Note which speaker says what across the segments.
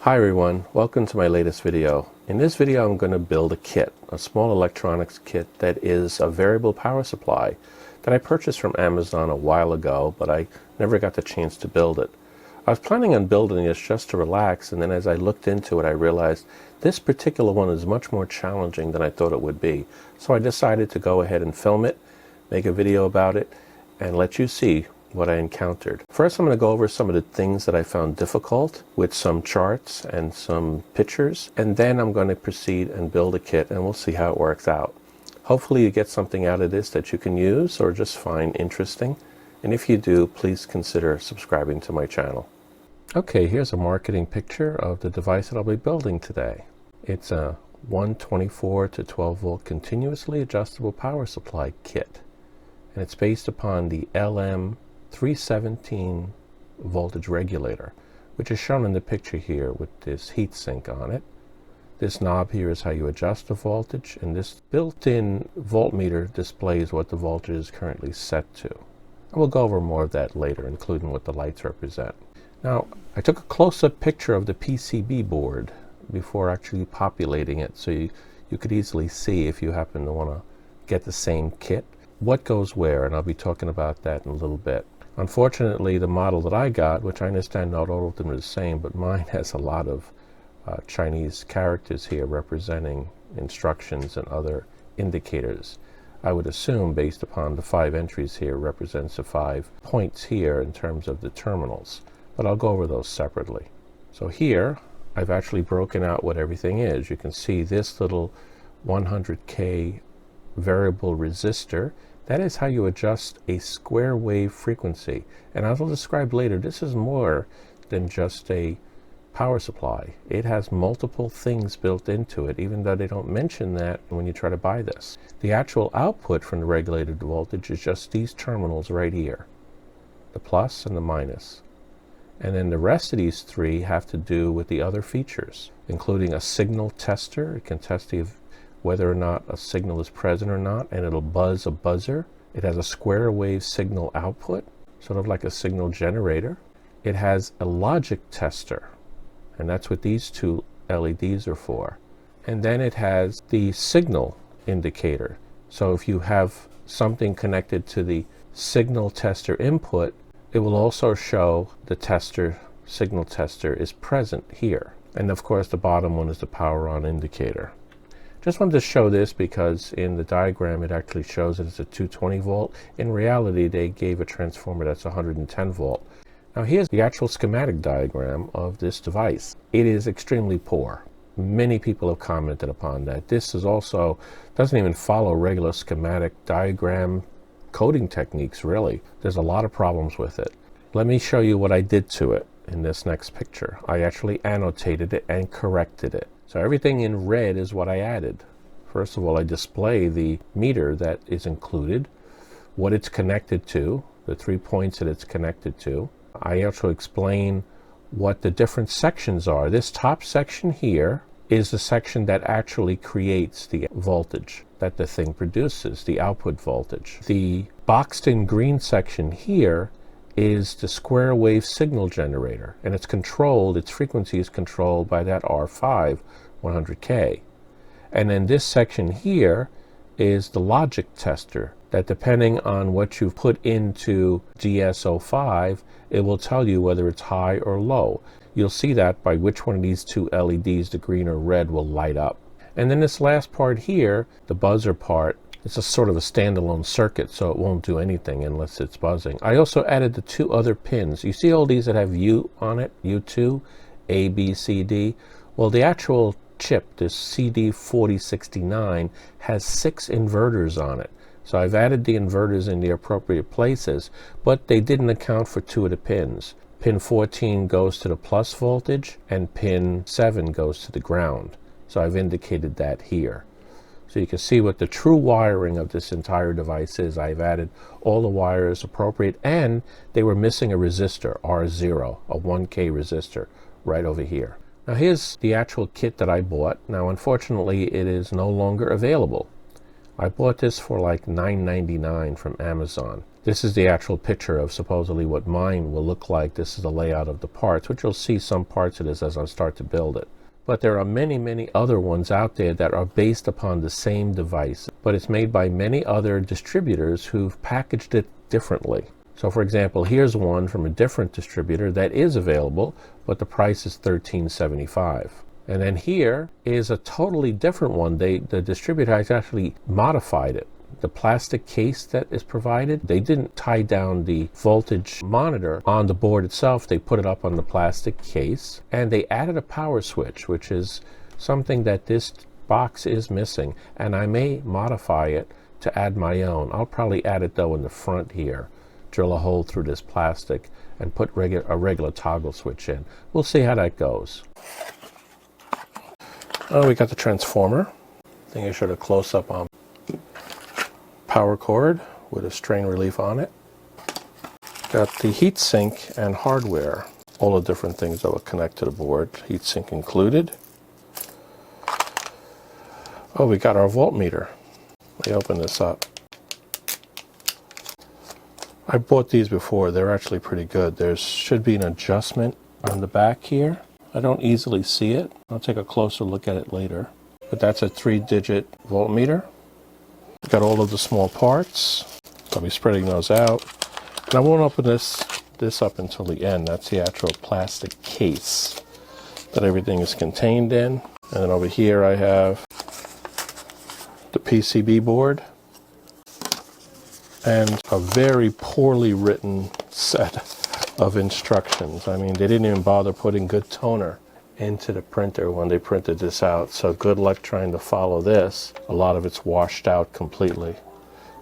Speaker 1: Hi everyone, welcome to my latest video. In this video I'm going to build a kit, a small electronics kit that is a variable power supply that I purchased from Amazon a while ago, but I never got the chance to build it. I was planning on building this just to relax, and then as I looked into it I realized this particular one is much more challenging than I thought it would be. So I decided to go ahead and film it, make a video about it, and let you see what I encountered. First, I'm going to go over some of the things that I found difficult with some charts and some pictures, and then I'm going to proceed and build a kit and we'll see how it works out. Hopefully you get something out of this that you can use or just find interesting, and if you do, please consider subscribing to my channel. Okay, here's a marketing picture of the device that I'll be building today. It's a 124 to 12 volt continuously adjustable power supply kit, and it's based upon the LM317 voltage regulator, which is shown in the picture here with this heat sink on it. This knob here is how you adjust the voltage, and this built-in voltmeter displays what the voltage is currently set to. And we'll go over more of that later, including what the lights represent. Now, I took a close-up picture of the PCB board before actually populating it, so you could easily see, if you happen to want to get the same kit, what goes where, and I'll be talking about that in a little bit. Unfortunately, the model that I got, which I understand not all of them are the same, but mine has a lot of Chinese characters here representing instructions and other indicators. I would assume, based upon the 5 entries here, represents the 5 points here in terms of the terminals, but I'll go over those separately. So here, I've actually broken out what everything is. You can see this little 100K variable resistor. That is how you adjust a square wave frequency, and as I'll describe later, this is more than just a power supply. It has multiple things built into it, even though they don't mention that when you try to buy this. The actual output from the regulated voltage is just these terminals right here, the plus and the minus, and then the rest of these 3 have to do with the other features, including a signal tester. It can test whether or not a signal is present or not, and it'll buzz a buzzer. It has a square wave signal output, sort of like a signal generator. It has a logic tester, and that's what these 2 LEDs are for. And then it has the signal indicator. So if you have something connected to the signal tester input, it will also show the signal tester is present here. And of course the bottom one is the power on indicator. Just wanted to show this because in the diagram it actually shows that it's a 220 volt. In reality, they gave a transformer that's 110 volt. Now here's the actual schematic diagram of this device. It is extremely poor. Many people have commented upon that. This is also doesn't even follow regular schematic diagram coding techniques, really. There's a lot of problems with it. Let me show you what I did to it in this next picture. I actually annotated it and corrected it. So everything in red is what I added. First of all, I display the meter that is included, what it's connected to, the 3 points that it's connected to. I also explain what the different sections are. This top section here is the section that actually creates the voltage that the thing produces, the output voltage. The boxed in green section here is the square wave signal generator, and it's controlled, its frequency is controlled by that R5 100K. And then this section here is the logic tester, that depending on what you've put into GS05, it will tell you whether it's high or low. You'll see that by which one of these 2 LEDs, the green or red, will light up. And then this last part here, the buzzer part, it's a sort of a standalone circuit, so it won't do anything unless it's buzzing. I also added the 2 other pins. You see all these that have U on it, U2, A, B, C, D? Well, the actual chip, this CD4069, has 6 inverters on it. So I've added the inverters in the appropriate places, but they didn't account for 2 of the pins. Pin 14 goes to the plus voltage, and pin 7 goes to the ground. So I've indicated that here. So you can see what the true wiring of this entire device is. I've added all the wires appropriate, and they were missing a resistor, R0, a 1K resistor, right over here. Now here's the actual kit that I bought. Now unfortunately it is no longer available. I bought this for like $9.99 from Amazon. This is the actual picture of supposedly what mine will look like. This is the layout of the parts, which you'll see some parts of this as I start to build it. But there are many, many other ones out there that are based upon the same device, but it's made by many other distributors who've packaged it differently. So for example, here's one from a different distributor that is available, but the price is $13.75. And then here is a totally different one. The distributor has actually modified it. The plastic case that is provided, they didn't tie down the voltage monitor on the board itself. They put it up on the plastic case, and they added a power switch, which is something that this box is missing, and I may modify it to add my own. I'll probably add it though in the front here, drill a hole through this plastic and put a regular toggle switch in. We'll see how that goes. Oh, we got the transformer. I think I showed a close-up on power cord with a strain relief on it. Got the heatsink and hardware, all the different things that will connect to the board, heatsink included. Oh, we got our voltmeter. Let me open this up. I bought these before. They're actually pretty good. There should be an adjustment on the back here. I don't easily see it. I'll take a closer look at it later. But that's a 3-digit voltmeter. Got all of the small parts. I'll be spreading those out. And I won't open this up until the end. That's the actual plastic case that everything is contained in. And then over here I have the PCB board and a very poorly written set of instructions. I mean, they didn't even bother putting good toner into the printer when they printed this out, so good luck trying to follow this. A lot of it's washed out completely.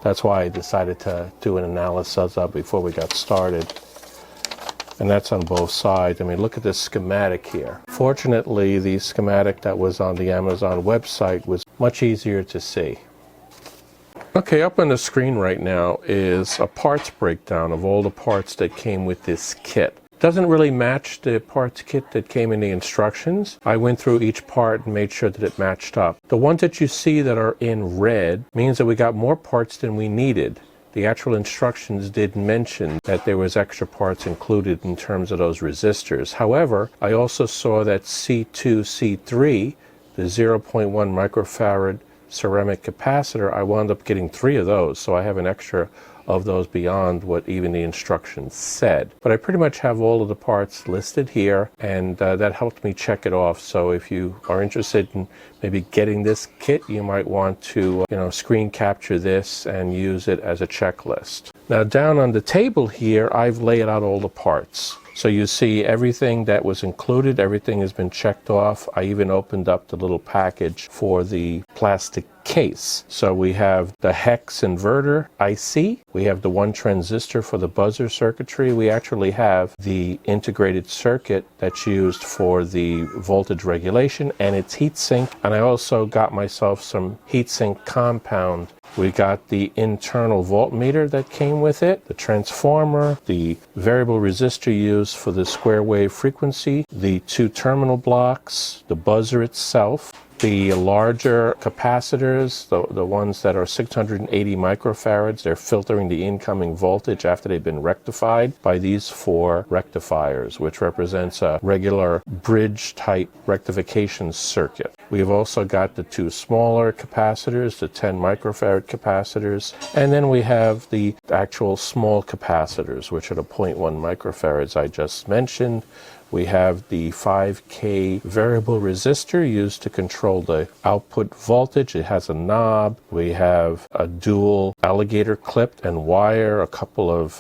Speaker 1: That's why I decided to do an analysis up before we got started. And that's on both sides. I mean, look at this schematic here. Fortunately, the schematic that was on the Amazon website was much easier to see. Okay, up on the screen right now is a parts breakdown of all the parts that came with this kit. Doesn't really match the parts kit that came in the instructions. I went through each part and made sure that it matched up. The ones that you see that are in red means that we got more parts than we needed. The actual instructions did mention that there was extra parts included in terms of those resistors. However, I also saw that C2, C3, the 0.1 microfarad ceramic capacitor, I wound up getting 3 of those, so I have an extra of those beyond what even the instructions said. But I pretty much have all of the parts listed here, and that helped me check it off. So if you are interested in maybe getting this kit, you might want to screen capture this and use it as a checklist. Now down on the table here, I've laid out all the parts. So you see everything that was included, everything has been checked off. I even opened up the little package for the plastic case. So we have the hex inverter IC, we have the 1 transistor for the buzzer circuitry, we actually have the integrated circuit that's used for the voltage regulation and its heatsink, and I also got myself some heatsink compound. We got the internal voltmeter that came with it, the transformer, the variable resistor used for the square wave frequency, the 2 terminal blocks, the buzzer itself, the larger capacitors, the ones that are 680 microfarads, they're filtering the incoming voltage after they've been rectified by these 4 rectifiers, which represents a regular bridge type rectification circuit. We've also got the 2 smaller capacitors, the 10 microfarad capacitors, and then we have the actual small capacitors, which are the 0.1 microfarads I just mentioned. We have the 5K variable resistor used to control the output voltage. It has a knob. We have a dual alligator clip and wire, a couple of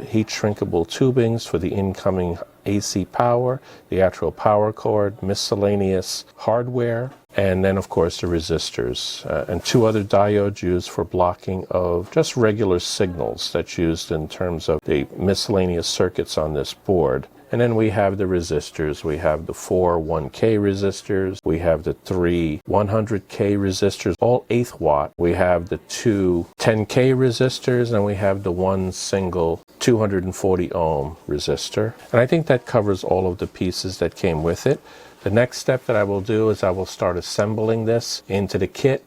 Speaker 1: heat shrinkable tubings for the incoming AC power, the actual power cord, miscellaneous hardware, and then of course the resistors, and 2 other diodes used for blocking of just regular signals that's used in terms of the miscellaneous circuits on this board. And then we have the resistors. We have the 4 1K resistors. We have the 3 100K resistors, all 1/8 watt. We have the 2 10K resistors, and we have the 1 single 240 ohm resistor. And I think that covers all of the pieces that came with it. The next step that I will do is I will start assembling this into the kit.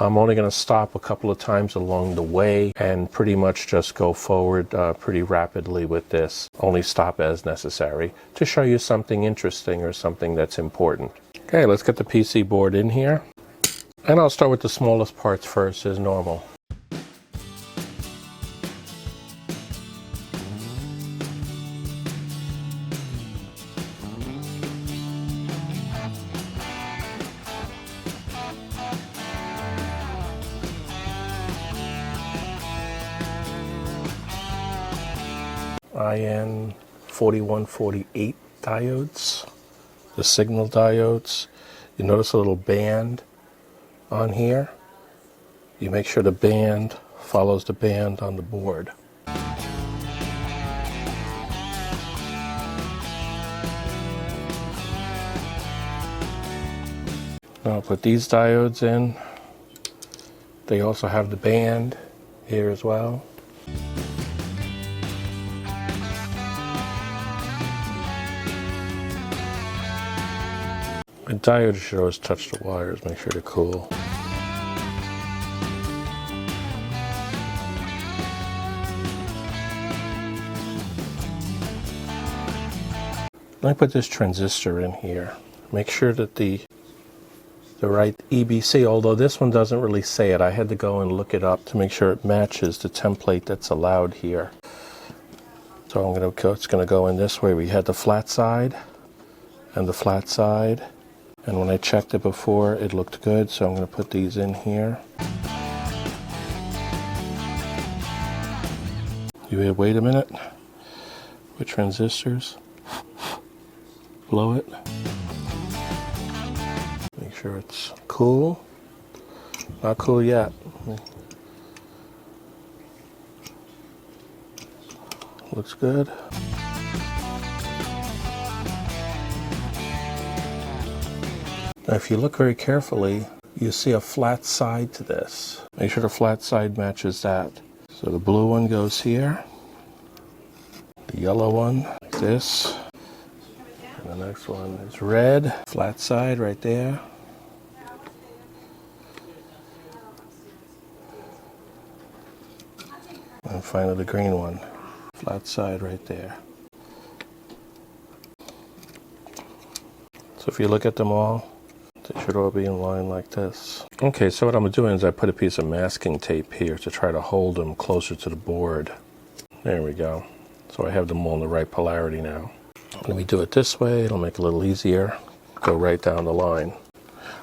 Speaker 1: I'm only going to stop a couple of times along the way and pretty much just go forward pretty rapidly with this. Only stop as necessary to show you something interesting or something that's important. Okay, let's get the PC board in here. And I'll start with the smallest parts first as normal. IN 4148 diodes, the signal diodes. You notice a little band on here. You make sure the band follows the band on the board. Now I'll put these diodes in. They also have the band here as well. A diode should always touch the wires, make sure they're cool. I put this transistor in here. Make sure that the right EBC, although this one doesn't really say it, I had to go and look it up to make sure it matches the template that's allowed here. So it's going to go in this way. We had the flat side and the flat side. And when I checked it before, it looked good, so I'm going to put these in here. You wait a minute with transistors. Blow it. Make sure it's cool. Not cool yet. Looks good. Now if you look very carefully, you see a flat side to this. Make sure the flat side matches that. So the blue one goes here, the yellow one like this, and the next one is red, flat side right there. And finally the green one, flat side right there. So if you look at them all, they should all be in line like this. Okay, so what I'm doing is I put a piece of masking tape here to try to hold them closer to the board. There we go. So I have them all in the right polarity now. Let me do it this way, it'll make it a little easier. Go right down the line.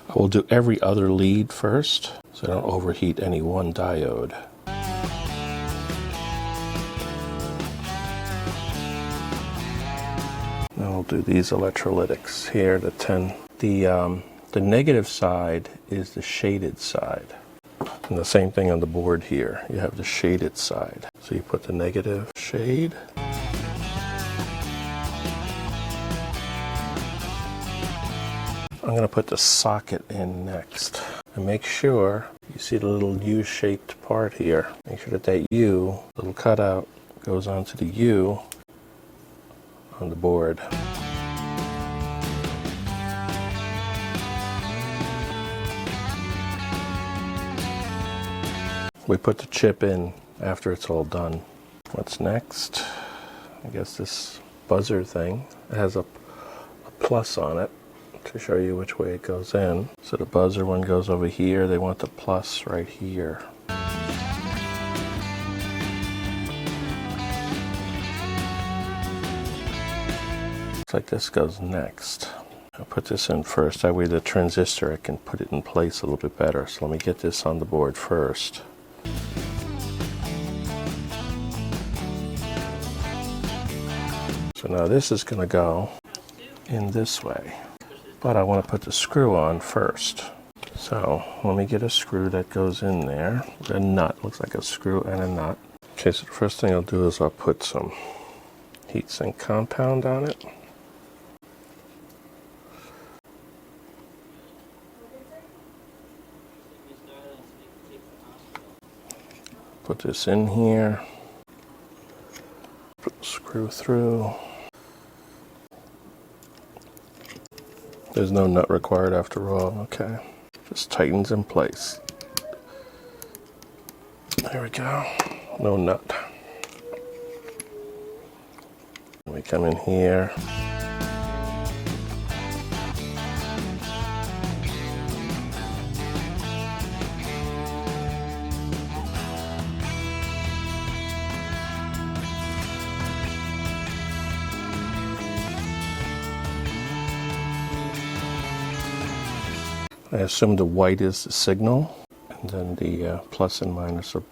Speaker 1: I will do every other lead first, so I don't overheat any one diode. Now I'll do these electrolytics here, the 10. The negative side is the shaded side. And the same thing on the board here. You have the shaded side. So you put the negative shade. I'm going to put the socket in next. And make sure you see the little U-shaped part here. Make sure that that U, little cutout, goes onto the U on the board. We put the chip in after it's all done. What's next? I guess this buzzer thing. It has a plus on it to show you which way it goes in. So the buzzer one goes over here. They want the plus right here. Looks like this goes next. I'll put this in first. That way the transistor, I can put it in place a little bit better. So let me get this on the board first. So now this is going to go in this way, but I want to put the screw on first. So let me get a screw that goes in there. A nut, looks like a screw and a nut. Okay, so the first thing I'll do is I'll put some heatsink compound on it. Put this in here. Put the screw through. There's no nut required after all, okay. Just tightens in place. There we go. No nut. We come in here. I assume the white is the signal, and then the plus and minus are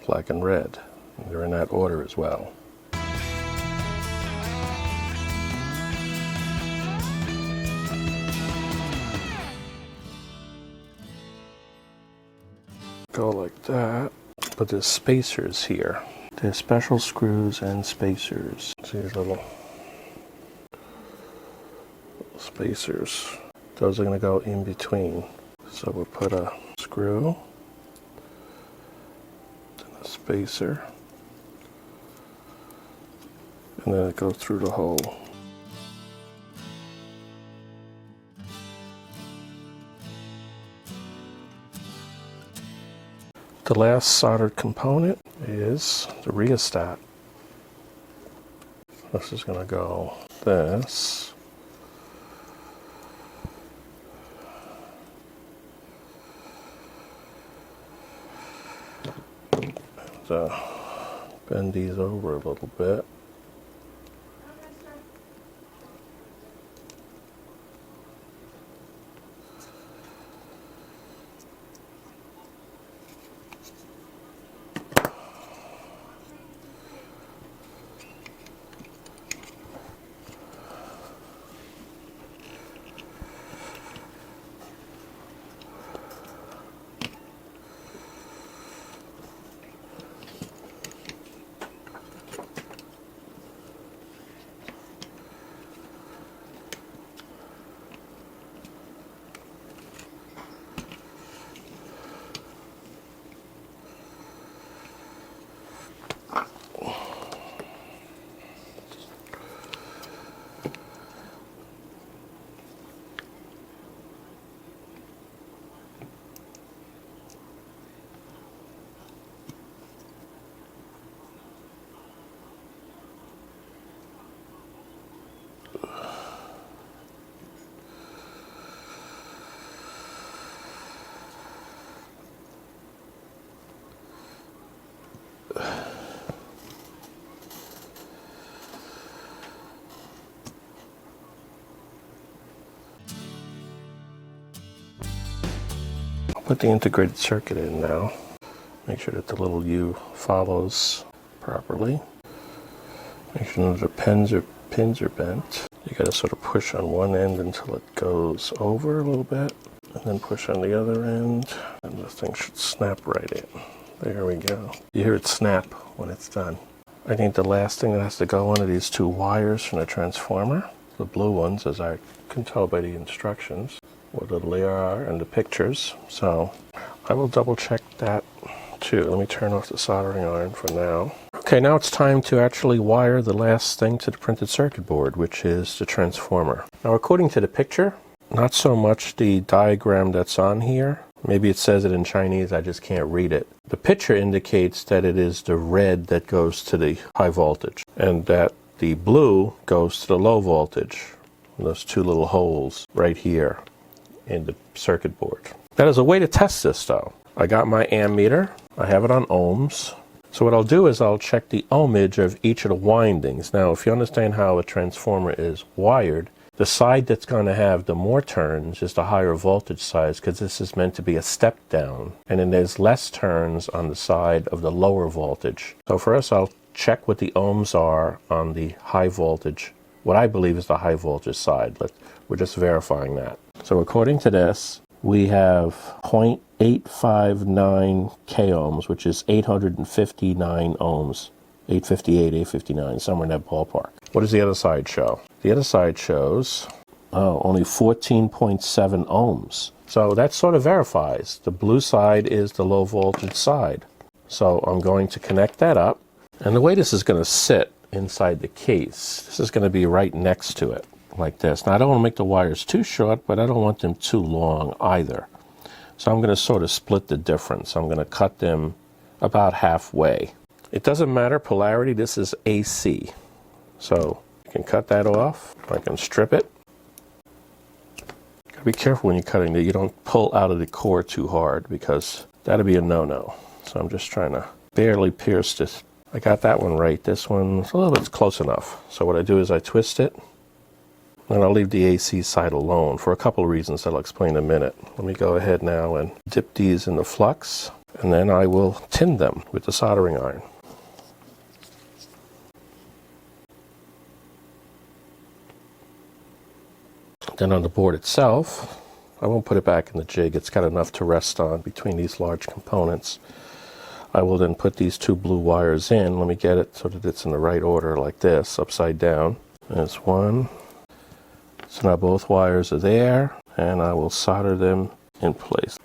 Speaker 1: black and red. And they're in that order as well. Go like that, but there's spacers here. There's special screws and spacers. See these little spacers. Those are going to go in between. So we'll put a screw, then a spacer, and then it goes through the hole. The last soldered component is the rheostat. This is going to go this. Bend these over a little bit. Put the integrated circuit in now. Make sure that the little U follows properly. Make sure that the pins are bent. You got to sort of push on one end until it goes over a little bit, and then push on the other end, and the thing should snap right in. There we go. You hear it snap when it's done. I think the last thing that has to go on are these two wires from the transformer, the blue ones, as I can tell by the instructions, what little they are and the pictures. So I will double check that too. Let me turn off the soldering iron for now. Okay, now it's time to actually wire the last thing to the printed circuit board, which is the transformer. Now, according to the picture, not so much the diagram that's on here. Maybe it says it in Chinese, I just can't read it. The picture indicates that it is the red that goes to the high voltage, and that the blue goes to the low voltage. Those two little holes right here in the circuit board. Now, there's a way to test this though. I got my ammeter, I have it on ohms. So what I'll do is I'll check the ohmage of each of the windings. Now, if you understand how a transformer is wired, the side that's going to have the more turns is the higher voltage side, because this is meant to be a step down. And then there's less turns on the side of the lower voltage. So for us, I'll check what the ohms are on the high voltage, what I believe is the high voltage side. We're just verifying that. So according to this, we have 0.859 k ohms, which is 859 ohms. 858, 859, somewhere in that ballpark. What does the other side show? The other side shows only 14.7 ohms. So that sort of verifies. The blue side is the low voltage side. So I'm going to connect that up. And the way this is going to sit inside the case, this is going to be right next to it, like this. Now, I don't want to make the wires too short, but I don't want them too long either. So I'm going to sort of split the difference. I'm going to cut them about halfway. It doesn't matter polarity, this is AC. So you can cut that off, I can strip it. Gotta be careful when you're cutting that you don't pull out of the core too hard, because that'd be a no-no. So I'm just trying to barely pierce this. I got that one right. This one's a little bit close enough. So what I do is I twist it, and I'll leave the AC side alone for a couple of reasons that I'll explain in a minute. Let me go ahead now and dip these in the flux, and then I will tin them with the soldering iron. Then on the board itself, I won't put it back in the jig. It's got enough to rest on between these large components. I will then put these two blue wires in. Let me get it so that it's in the right order like this, upside down. There's one. So now both wires are there, and I will solder them in place.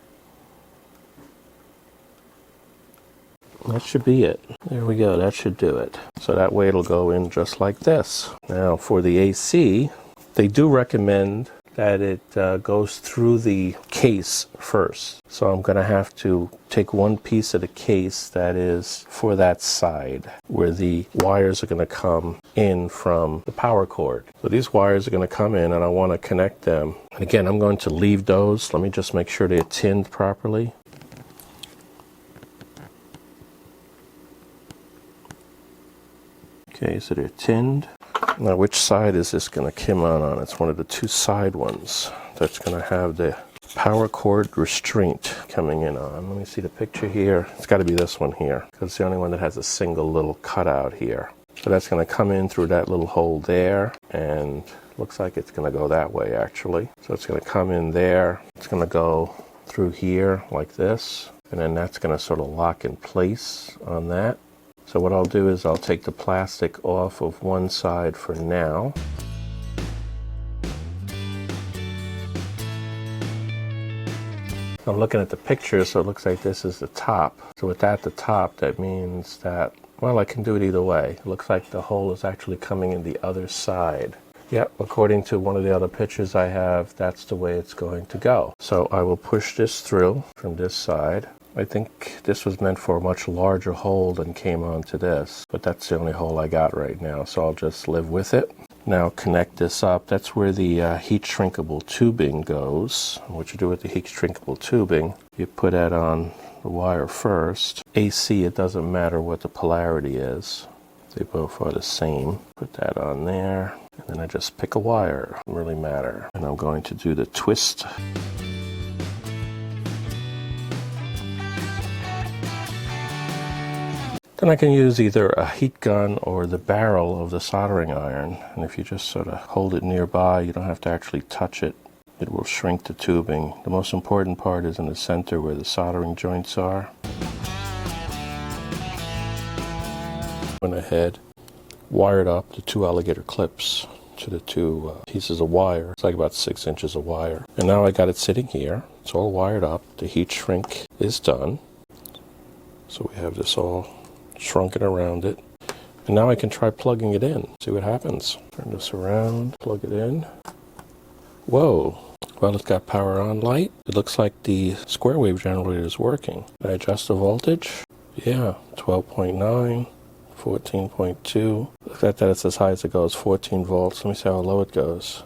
Speaker 1: That should be it. There we go, that should do it. So that way it'll go in just like this. Now for the AC, they do recommend that it goes through the case first. So I'm going to have to take one piece of the case that is for that side where the wires are going to come in from the power cord. So these wires are going to come in, and I want to connect them. And again, I'm going to leave those. Let me just make sure they're tinned properly. Okay, so they're tinned. Now, which side is this going to come on? It's one of the two side ones that's going to have the power cord restraint coming in on. Let me see the picture here. It's got to be this one here, because it's the only one that has a single little cutout here. So that's going to come in through that little hole there, and looks like it's going to go that way actually. So it's going to come in there. It's going to go through here like this, and then that's going to sort of lock in place on that. So what I'll do is I'll take the plastic off of one side for now. I'm looking at the picture, so it looks like this is the top. So with that, the top, that means that, well, I can do it either way. It looks like the hole is actually coming in the other side. Yep, according to one of the other pictures I have, that's the way it's going to go. So I will push this through from this side. I think this was meant for a much larger hole than came onto this, but that's the only hole I got right now, so I'll just live with it. Now connect this up. That's where the heat shrinkable tubing goes. What you do with the heat shrinkable tubing, you put that on the wire first. AC, it doesn't matter what the polarity is. They both are the same. Put that on there, and then I just pick a wire. Doesn't really matter. And I'm going to do the twist. Then I can use either a heat gun or the barrel of the soldering iron, and if you just sort of hold it nearby, you don't have to actually touch it. It will shrink the tubing. The most important part is in the center where the soldering joints are. Went ahead, wired up the two alligator clips to the two pieces of wire. It's like about 6 inches of wire. And now I got it sitting here. It's all wired up. The heat shrink is done. So we have this all shrunken around it, and now I can try plugging it in, see what happens. Turn this around, plug it in. Whoa, well, it's got power on light. It looks like the square wave generator is working. Can I adjust the voltage? Yeah, 12.9, 14.2. Look at that, it's as high as it goes, 14 volts. Let me see how low it goes.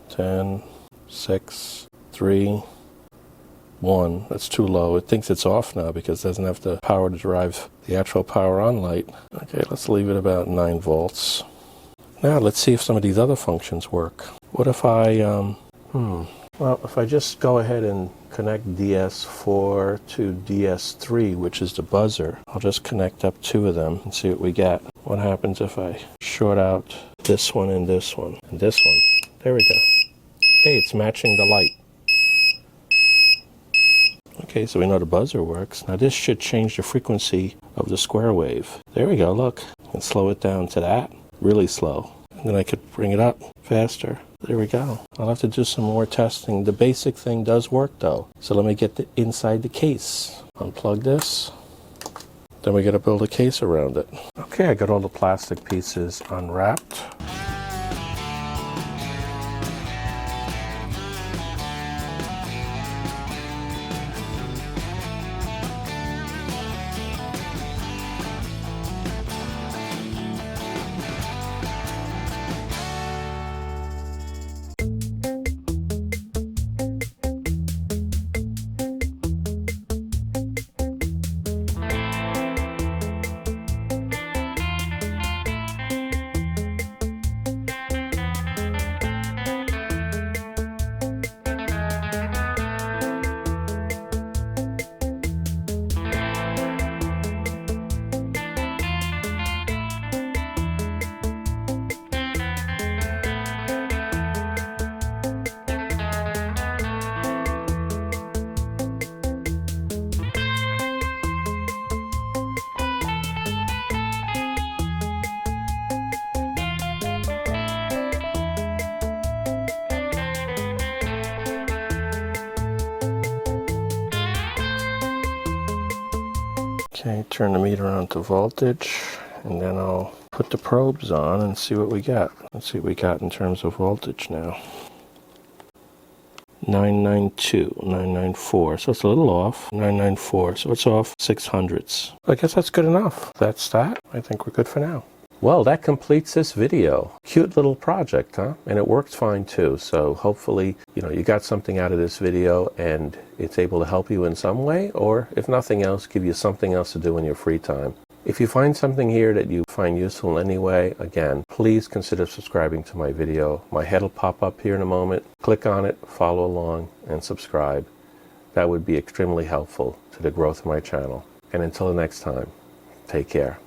Speaker 1: 10, 6, 3, 1. That's too low. It thinks it's off now because it doesn't have the power to drive the actual power on light. Okay, let's leave it about 9 volts. Now let's see if some of these other functions work. What if I, well, if I just go ahead and connect DS4 to DS3, which is the buzzer, I'll just connect up 2 of them and see what we get. What happens if I short out this one and this one and this one? There we go. Hey, it's matching the light. Okay, so we know the buzzer works. Now this should change the frequency of the square wave. There we go, look. And slow it down to that, really slow. And then I could bring it up faster. There we go. I'll have to do some more testing. The basic thing does work though. So let me get inside the case. Unplug this. Then we gotta build a case around it. Okay, I got all the plastic pieces unwrapped. Okay, turn the meter on to voltage, and then I'll put the probes on and see what we got. Let's see what we got in terms of voltage now. 992, 994, so it's a little off. 994, so it's off 600ths. I guess that's good enough. That's that. I think we're good for now. Well, that completes this video. Cute little project, huh? And it works fine too. So hopefully, you got something out of this video and it's able to help you in some way, or if nothing else, give you something else to do in your free time. If you find something here that you find useful in any way, again, please consider subscribing to my video. My head will pop up here in a moment. Click on it, follow along, and subscribe. That would be extremely helpful to the growth of my channel. And until the next time, take care.